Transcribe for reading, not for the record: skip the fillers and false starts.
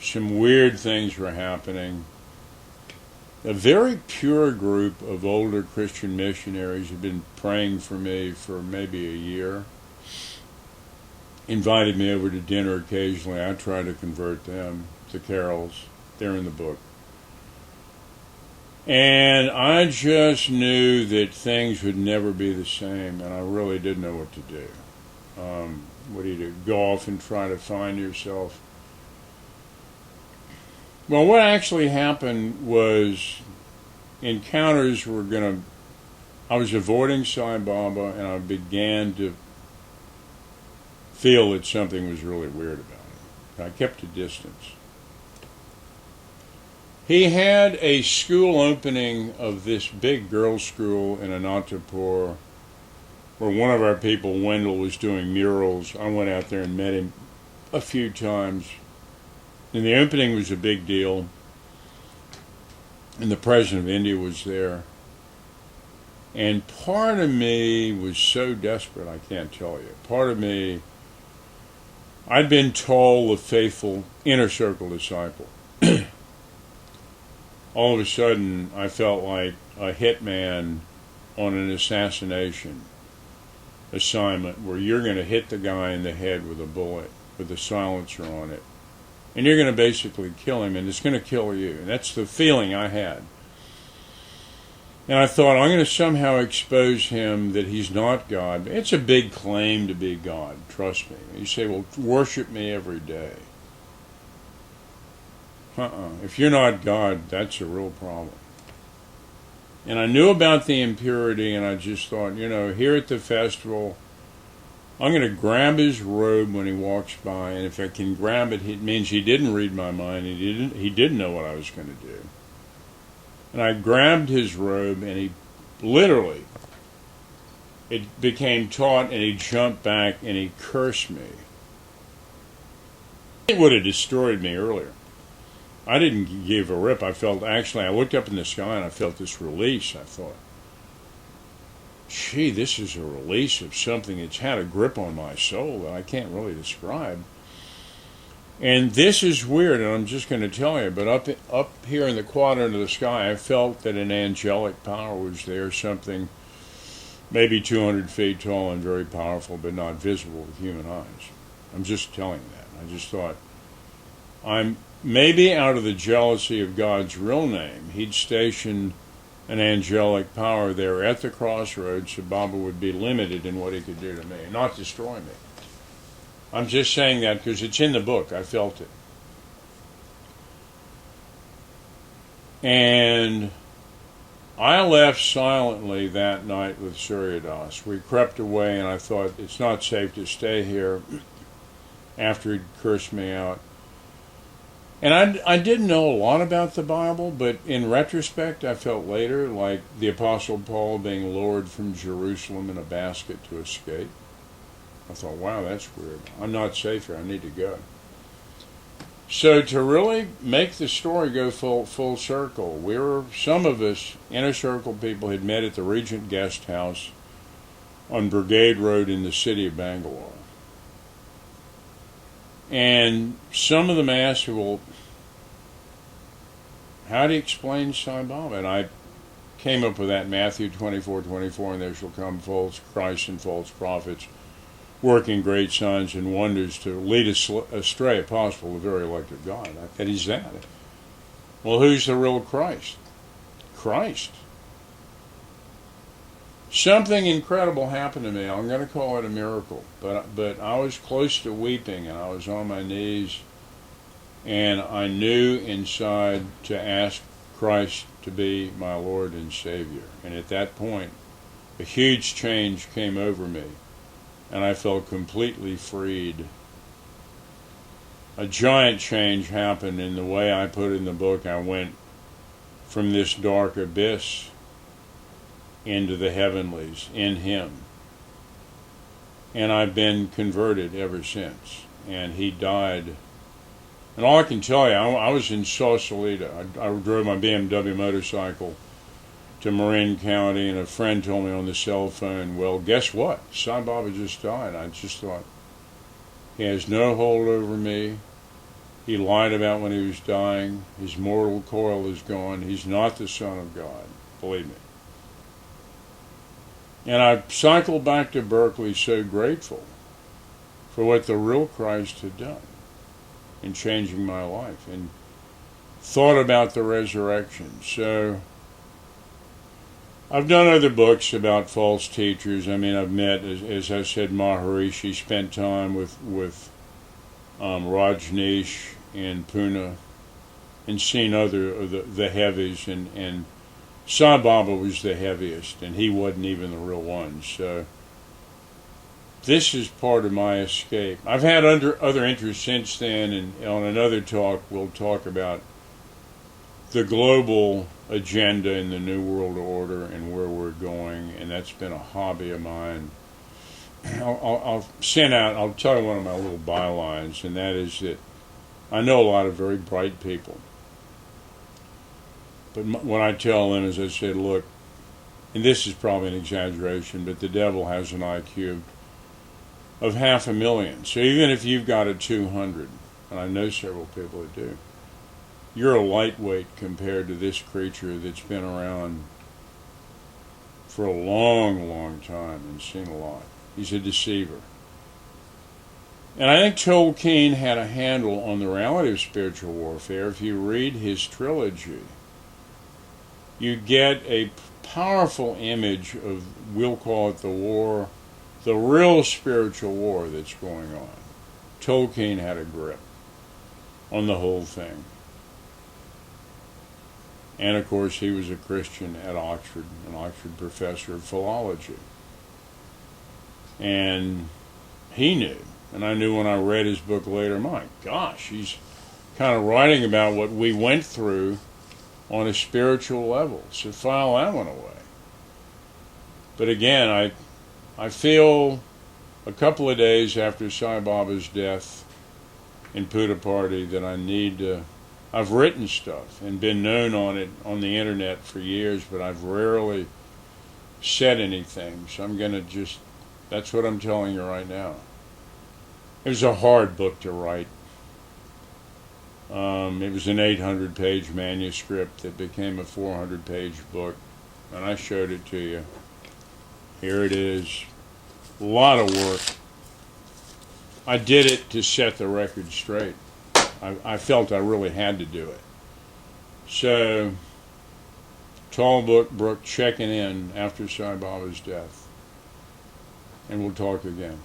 some weird things were happening. A very pure group of older Christian missionaries had been praying for me for maybe a year. Invited me over to dinner occasionally. I tried to convert them to Carols. They're in the book. And I just knew that things would never be the same, and I really didn't know what to do. What do you do? Go off and try to find yourself? Well, what actually happened was encounters were I was avoiding Sai Baba, and I began to feel that something was really weird about him. I kept a distance. He had a school opening of this big girls' school in Anantapur, where one of our people, Wendell, was doing murals. I went out there and met him a few times. And the opening was a big deal. And the President of India was there. And part of me was so desperate, I can't tell you. Part of me, I'd been told a faithful inner circle disciple. All of a sudden, I felt like a hitman on an assassination assignment where you're going to hit the guy in the head with a bullet with a silencer on it. And you're going to basically kill him, and it's going to kill you. And that's the feeling I had. And I thought, I'm going to somehow expose him that he's not God. It's a big claim to be God, trust me. You say, well, worship me every day. If you're not God, that's a real problem. And I knew about the impurity, and I just thought, here at the festival, I'm going to grab his robe when he walks by, and if I can grab it, it means he didn't read my mind. He didn't know what I was going to do. And I grabbed his robe, and he literally, it became taut, and he jumped back, and he cursed me. It would have destroyed me earlier. I didn't give a rip. I looked up in the sky and I felt this release. I thought, gee, this is a release of something that's had a grip on my soul that I can't really describe. And this is weird, and I'm just going to tell you, but up here in the quadrant of the sky, I felt that an angelic power was there, something maybe 200 feet tall and very powerful, but not visible with human eyes. I'm just telling that. I just thought, maybe out of the jealousy of God's real name, he'd station an angelic power there at the crossroads so Baba would be limited in what he could do to me, not destroy me. I'm just saying that because it's in the book. I felt it. And I left silently that night with Suryadas. We crept away, and I thought, it's not safe to stay here after he'd cursed me out. And I didn't know a lot about the Bible, but in retrospect, I felt later like the Apostle Paul being lowered from Jerusalem in a basket to escape. I thought, wow, that's weird. I'm not safe here. I need to go. So to really make the story go full circle, some of us, inner circle people, had met at the Regent Guest House on Brigade Road in the city of Bangalore. And some of them asked, well, how do you explain Sai Baba? And I came up with that Matthew 24:24, and there shall come false Christs and false prophets, working great signs and wonders to lead us astray, if possible, the very elect of God. That he's that. Well, who's the real Christ? Christ. Something incredible happened to me. I'm going to call it a miracle. But I was close to weeping, and I was on my knees, and I knew inside to ask Christ to be my Lord and Savior. And at that point, a huge change came over me, and I felt completely freed. A giant change happened in the way I put in the book. I went from this dark abyss into the heavenlies in him. And I've been converted ever since. And he died. And all I can tell you, I was in Sausalito. I drove my BMW motorcycle to Marin County, and a friend told me on the cell phone, well, guess what? Sai Baba just died. I just thought, he has no hold over me. He lied about when he was dying. His mortal coil is gone. He's not the Son of God, believe me. And I cycled back to Berkeley so grateful for what the real Christ had done in changing my life, and thought about the resurrection. So I've done other books about false teachers. I mean, I've met, as I said, Maharishi, spent time with Rajneesh in Pune, and seen other of the heavies, and Sai Baba was the heaviest, and he wasn't even the real one. So this is part of my escape. I've had other interests since then, and on another talk we'll talk about the global agenda in the New World Order and where we're going, and that's been a hobby of mine. I'll tell you one of my little bylines, and that is that I know a lot of very bright people. But what I tell them is, I say, look, and this is probably an exaggeration, but the devil has an IQ of 500,000. So even if you've got a 200, and I know several people that do, you're a lightweight compared to this creature that's been around for a long, long time and seen a lot. He's a deceiver. And I think Tolkien had a handle on the reality of spiritual warfare. If you read his trilogy, you get a powerful image of, we'll call it the war, the real spiritual war that's going on. Tolkien had a grip on the whole thing. And of course, he was a Christian at Oxford, an Oxford professor of philology. And he knew, and I knew when I read his book later, my gosh, he's kind of writing about what we went through on a spiritual level. So file that one away. But again, I feel a couple of days after Sai Baba's death in Puttaparthi that I need to, I've written stuff and been known on it on the internet for years, but I've rarely said anything. So I'm going to just, that's what I'm telling you right now. It was a hard book to write. It was an 800-page manuscript that became a 400-page book, and I showed it to you. Here it is. A lot of work. I did it to set the record straight. I felt I really had to do it. So, Talbot checking in after Sai Baba's death. And we'll talk again.